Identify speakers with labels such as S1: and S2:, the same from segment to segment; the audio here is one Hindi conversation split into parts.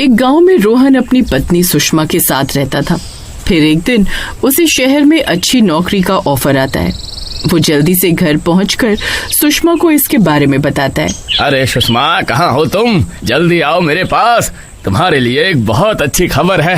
S1: एक गांव में रोहन अपनी पत्नी सुषमा के साथ रहता था। फिर एक दिन उसे शहर में अच्छी नौकरी का ऑफर आता है। वो जल्दी से घर पहुंचकर सुषमा को इसके बारे में बताता है।
S2: अरे सुषमा, कहाँ हो तुम? जल्दी आओ मेरे पास, तुम्हारे लिए एक बहुत अच्छी खबर है।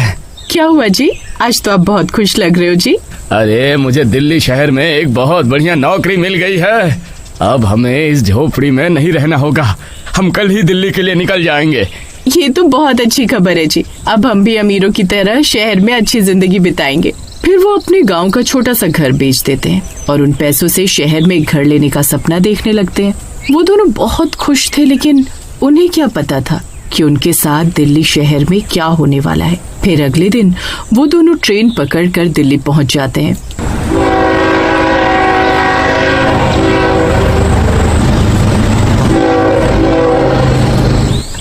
S1: क्या हुआ जी? आज तो आप बहुत खुश लग रहे हो जी।
S2: अरे मुझे दिल्ली शहर में एक बहुत बढ़िया नौकरी मिल गई है। अब हमें इस झोपड़ी में नहीं रहना होगा। हम कल ही दिल्ली के लिए निकल जाएंगे।
S1: ये तो बहुत अच्छी खबर है जी। अब हम भी अमीरों की तरह शहर में अच्छी जिंदगी बिताएंगे। फिर वो अपने गांव का छोटा सा घर बेच देते हैं और उन पैसों से शहर में एक घर लेने का सपना देखने लगते हैं। वो दोनों बहुत खुश थे, लेकिन उन्हें क्या पता था कि उनके साथ दिल्ली शहर में क्या होने वाला है। फिर अगले दिन वो दोनों ट्रेन पकड़कर दिल्ली पहुंच जाते हैं।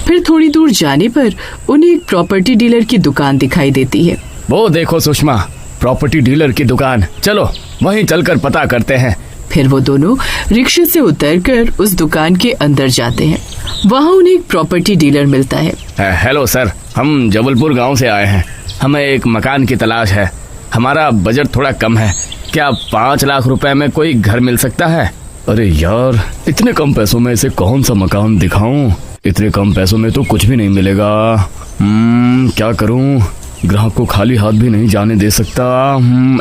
S1: फिर थोड़ी दूर जाने पर उन्हें एक प्रॉपर्टी डीलर की दुकान दिखाई देती है।
S2: वो देखो सुषमा, प्रॉपर्टी डीलर की दुकान। चलो वहीं चलकर पता करते हैं।
S1: फिर वो दोनों रिक्शे से उतरकर उस दुकान के अंदर जाते हैं। वहाँ उन्हें एक प्रॉपर्टी डीलर मिलता है।
S2: हेलो सर, हम जबलपुर गांव से आए हैं। हमें एक मकान की तलाश है। हमारा बजट थोड़ा कम है। क्या 5 लाख रुपए में कोई घर मिल सकता है? अरे यार, इतने कम पैसों में इसे कौन सा मकान दिखाऊं? इतने कम पैसों में तो कुछ भी नहीं मिलेगा। क्या करूं? ग्राहक को खाली हाथ भी नहीं जाने दे सकता।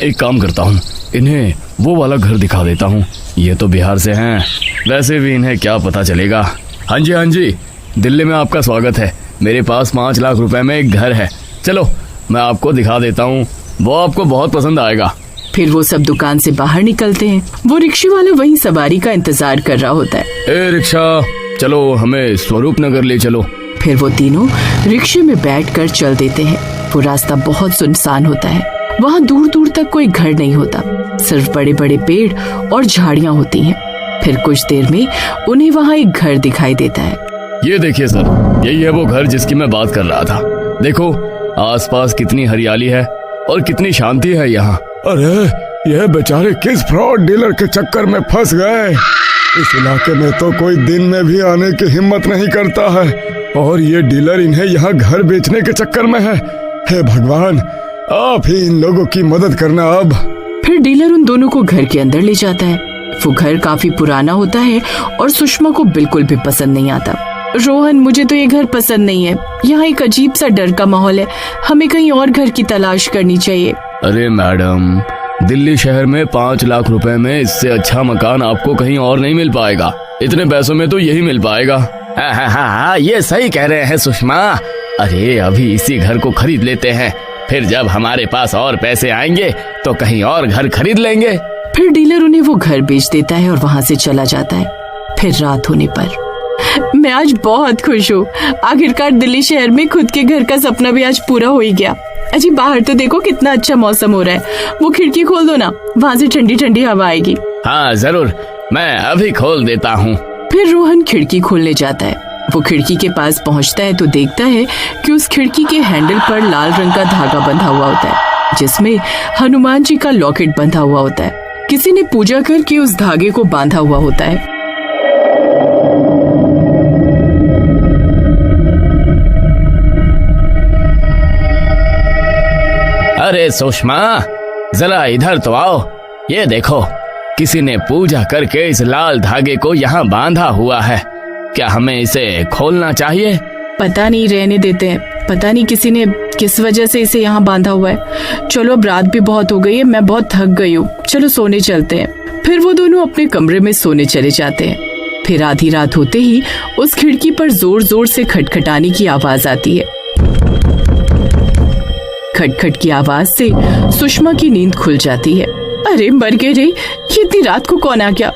S2: एक काम करता हूँ, इन्हें वो वाला घर दिखा देता हूँ। ये तो बिहार से हैं, वैसे भी इन्हें क्या पता चलेगा। हाँ जी, दिल्ली में आपका स्वागत है। मेरे पास 5 लाख रुपए में एक घर है। चलो मैं आपको दिखा देता हूँ, वो आपको बहुत पसंद आएगा।
S1: फिर वो सब दुकान से बाहर निकलते हैं। वो रिक्शे वाला वहीं सवारी का इंतजार कर रहा होता है।
S2: ए रिक्शा, चलो हमें स्वरूप नगर ले चलो।
S1: फिर वो तीनों रिक्शे में बैठकर चल देते हैं। वो रास्ता बहुत सुनसान होता है। वहाँ दूर दूर तक कोई घर नहीं होता, सिर्फ बड़े बड़े पेड़ और झाड़ियाँ होती हैं। फिर कुछ देर में उन्हें वहाँ एक घर दिखाई देता है।
S2: ये देखिए सर, यही है वो घर जिसकी मैं बात कर रहा था। देखो आसपास कितनी हरियाली है और कितनी शांति है यहाँ।
S3: अरे यह बेचारे किस फ्रॉड डीलर के चक्कर में फंस गए। इस इलाके में तो कोई दिन में भी आने की हिम्मत नहीं करता है, और ये डीलर इन्हें यहाँ घर बेचने के चक्कर में है। हे भगवान, आप ही इन लोगों की मदद करना अब।
S1: फिर डीलर उन दोनों को घर के अंदर ले जाता है। वो घर काफी पुराना होता है और सुषमा को बिल्कुल भी पसंद नहीं आता। रोहन, मुझे तो ये घर पसंद नहीं है। यहाँ एक अजीब सा डर का माहौल है। हमें कहीं और घर की तलाश करनी चाहिए।
S2: अरे मैडम, दिल्ली शहर में 5 लाख रुपए में इससे अच्छा मकान आपको कहीं और नहीं मिल पाएगा। इतने पैसों में तो यही मिल पाएगा। हाँ, ये सही कह रहे हैं सुषमा। अरे अभी इसी घर को खरीद लेते हैं, फिर जब हमारे पास और पैसे आएंगे तो कहीं और घर खरीद लेंगे।
S1: फिर डीलर उन्हें वो घर बेच देता है और वहाँ से चला जाता है। फिर रात होने पर मैं आज बहुत खुश हूँ। आखिरकार दिल्ली शहर में खुद के घर का सपना भी आज पूरा हो ही गया। अजी बाहर तो देखो कितना अच्छा मौसम हो रहा है। वो खिड़की खोल दो ना, वहाँ से ठंडी ठंडी हवा आएगी।
S2: हाँ जरूर, मैं अभी खोल देता हूँ।
S1: फिर रोहन खिड़की खोलने जाता है। वो खिड़की के पास पहुँचता है तो देखता है कि उस खिड़की के हैंडल पर लाल रंग का धागा बंधा हुआ होता है, जिसमें हनुमान जी का लॉकेट बंधा हुआ होता है। किसी ने पूजा करके उस धागे को बांधा हुआ होता है।
S2: अरे सुषमा, जरा इधर तो आओ। ये देखो, किसी ने पूजा करके इस लाल धागे को यहाँ बांधा हुआ है। क्या हमें इसे खोलना चाहिए?
S1: पता नहीं, रहने देते हैं। पता नहीं किसी ने किस वजह से इसे यहाँ बांधा हुआ है। चलो अब रात भी बहुत हो गई है, मैं बहुत थक गई हूँ। चलो सोने चलते हैं। फिर वो दोनों अपने कमरे में सोने चले जाते हैं। फिर आधी रात होते ही उस खिड़की पर जोर जोर से खटखटाने की आवाज आती है। खटखट की आवाज से सुषमा की नींद खुल जाती है। अरे मर गए रे, ये इतनी रात को कौन आ गया?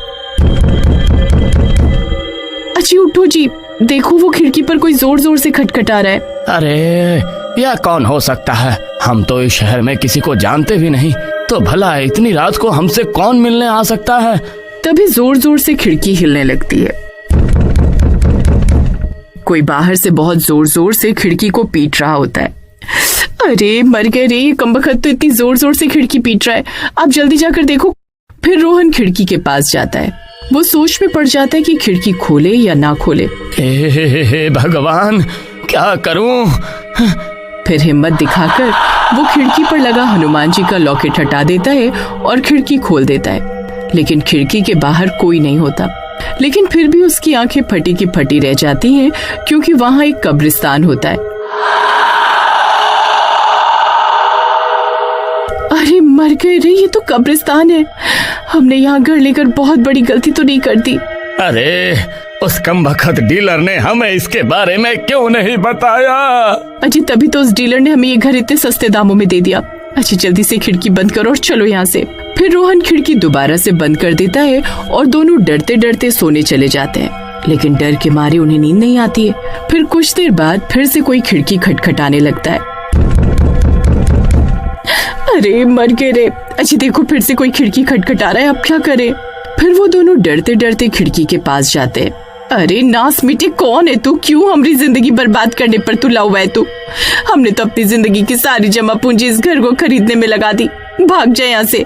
S1: अच्छी उठो जी, देखो वो खिड़की पर कोई जोर जोर से खटखटा रहा है।
S2: अरे यह कौन हो सकता है? हम तो इस शहर में किसी को जानते भी नहीं, तो भला इतनी रात को हमसे कौन मिलने आ सकता है?
S1: तभी जोर जोर से खिड़की हिलने लगती है। कोई बाहर से बहुत जोर जोर से खिड़की को पीट रहा होता है। अरे मर गए रे, ये कमबख्त तो इतनी जोर जोर से खिड़की पीट रहा है। आप जल्दी जाकर देखो। फिर रोहन खिड़की के पास जाता है। वो सोच में पड़ जाता है कि खिड़की खोले या ना खोले।
S2: हे भगवान, क्या करूं?
S1: फिर हिम्मत दिखाकर वो खिड़की पर लगा हनुमान जी का लॉकेट हटा देता है और खिड़की खोल देता है, लेकिन खिड़की के बाहर कोई नहीं होता। लेकिन फिर भी उसकी आंखें फटी की फटी रह जाती हैं, क्योंकि वहां एक कब्रिस्तान होता है। अरे मर गए रे, ये तो कब्रिस्तान है। हमने यहाँ घर लेकर बहुत बड़ी गलती तो नहीं कर दी?
S2: अरे उस कमबख्त डीलर ने हमें इसके बारे में क्यों नहीं बताया?
S1: अजी तभी तो उस डीलर ने हमें ये घर इतने सस्ते दामों में दे दिया। अच्छा जल्दी से खिड़की बंद करो और चलो यहाँ से। फिर रोहन खिड़की दोबारा से बंद कर देता है और दोनों डरते डरते सोने चले जाते हैं, लेकिन डर के मारे उन्हें नींद नहीं आती है। फिर कुछ देर बाद फिर से कोई खिड़की खटखटाने लगता है। अरे मर गए रे। अच्छा देखो फिर से कोई खिड़की खटखटा रहा है, अब क्या करें? फिर वो दोनों डरते डरते खिड़की के पास जाते हैं। अरे नास मिटे, कौन है तू? क्यों हमारी जिंदगी बर्बाद करने पर तुला हुआ है तू? हमने तो अपनी जिंदगी की सारी जमा पूंजी इस घर को खरीदने में लगा दी। भाग जाए यहाँ से।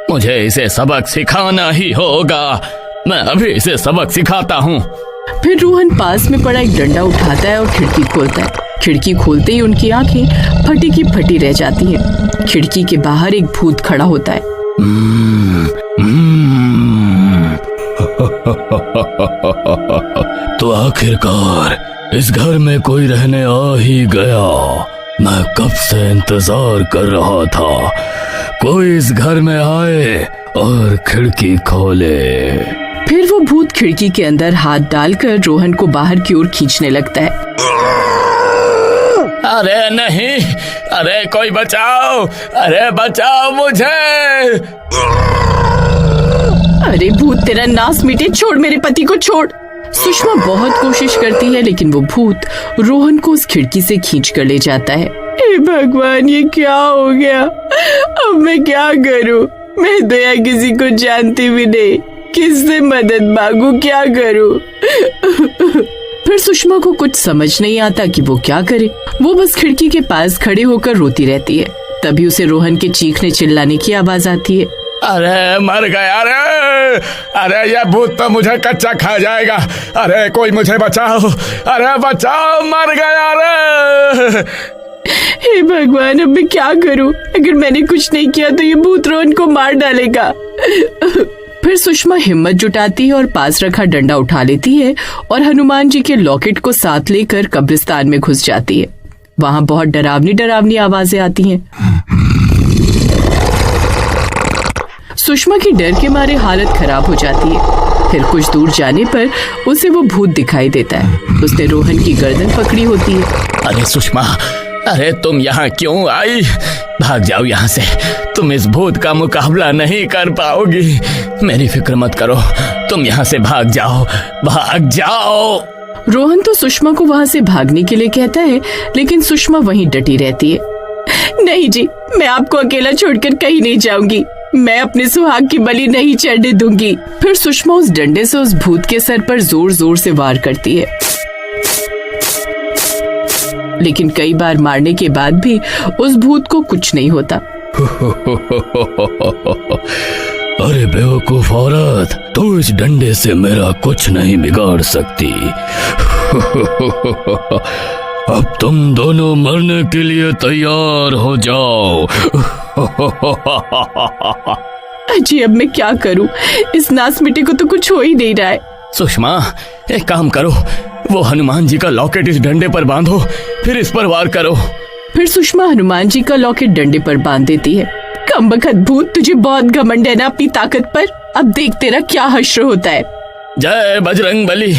S2: मुझे इसे सबक सिखाना ही होगा। मैं अभी इसे सबक सिखाता हूँ।
S1: फिर रोहन पास में पड़ा एक डंडा उठाता है और खिड़की खोलता है। खिड़की खोलते ही उनकी आंखें फटी की फटी रह जाती हैं। खिड़की के बाहर एक भूत खड़ा होता है।
S2: तो आखिरकार इस घर में कोई रहने आ ही गया। मैं कब से इंतजार कर रहा था, कोई इस घर में आए और खिड़की खोले।
S1: फिर वो भूत खिड़की के अंदर हाथ डालकर रोहन को बाहर की ओर खींचने लगता है।
S2: अरे नहीं, अरे कोई बचाओ, अरे बचाओ मुझे।
S1: अरे भूत तेरा नास मिटे, छोड़ मेरे पति को, छोड़। सुषमा बहुत कोशिश करती है, लेकिन वो भूत रोहन को उस खिड़की से खींच कर ले जाता है। हे भगवान, ये क्या हो गया? अब मैं क्या करूं? मैं तो यहाँ किसी को जानती भी नहीं। किससे मदद मांगू, क्या करूं? फिर सुषमा को कुछ समझ नहीं आता कि वो क्या करे। वो बस खिड़की के पास खड़े होकर रोती रहती है। तभी उसे रोहन के चीखने चिल्लाने की आवाज आती है।
S3: अरे मर गया रे, अरे ये भूत तो मुझे कच्चा खा जाएगा। अरे कोई मुझे बचाओ, अरे बचाओ, मर गया रे।
S1: हे भगवान, अब मैं क्या करूं? अगर मैंने कुछ नहीं किया तो ये भूत रोहन को मार डालेगा। फिर सुषमा हिम्मत जुटाती है और पास रखा डंडा उठा लेती है और हनुमान जी के लॉकेट को साथ लेकर कब्रिस्तान में घुस जाती है। वहां बहुत डरावनी डरावनी आवाजें आती हैं। सुषमा की डर के मारे हालत खराब हो जाती है। फिर कुछ दूर जाने पर उसे वो भूत दिखाई देता है। उसने रोहन की गर्दन पकड़ी होती है।
S2: अरे सुषमा, अरे तुम यहाँ क्यों आई? भाग जाओ यहाँ से, तुम इस भूत का मुकाबला नहीं कर पाओगी। मेरी फिक्र मत करो, तुम यहाँ से भाग जाओ, भाग जाओ।
S1: रोहन तो सुषमा को वहाँ से भागने के लिए कहता है, लेकिन सुषमा वहीं डटी रहती है। नहीं जी, मैं आपको अकेला छोड़कर कहीं नहीं जाऊंगी। मैं अपने सुहाग की बलि नहीं चढ़ने दूंगी। फिर सुषमा उस डंडे से उस भूत के सर पर जोर जोर से वार करती है, लेकिन कई बार मारने के बाद भी उस भूत को कुछ नहीं होता।
S2: अरे बेवकूफ औरत, तू इस डंडे से मेरा कुछ नहीं बिगाड़ सकती। अब तुम दोनों मरने के लिए तैयार हो जाओ।
S1: अजी अब मैं क्या करूं? इस नास मिट्टी को तो कुछ हो ही नहीं रहा है।
S2: सुषमा, एक काम करो, वो हनुमान जी का लॉकेट इस डंडे पर बांधो, फिर इस पर वार करो।
S1: फिर सुषमा हनुमान जी का लॉकेट डंडे पर बांध देती है। कमबख्त भूत, तुझे बहुत घमंड है ना अपनी ताकत पर। अब देख तेरा क्या हश्र होता है।
S2: जय बजरंग बली,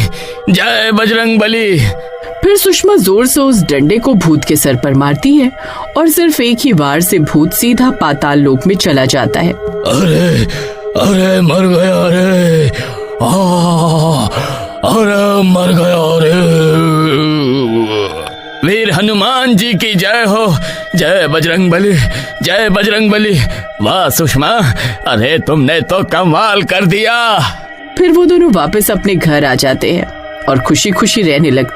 S2: जय बजरंग बली।
S1: फिर सुषमा जोर से उस डंडे को भूत के सर पर मारती है और सिर्फ एक ही वार से भूत सीधा पाताल लोक में चला जाता है।
S2: अरे अरे मर गया रे, अरे मर गया रे। वीर हनुमान जी की जय हो, जय बजरंग बली, जय बजरंग बली। वाह सुषमा, अरे तुमने तो कमाल कर दिया।
S1: फिर वो दोनों वापस अपने घर आ जाते हैं और खुशी खुशी रहने लगते।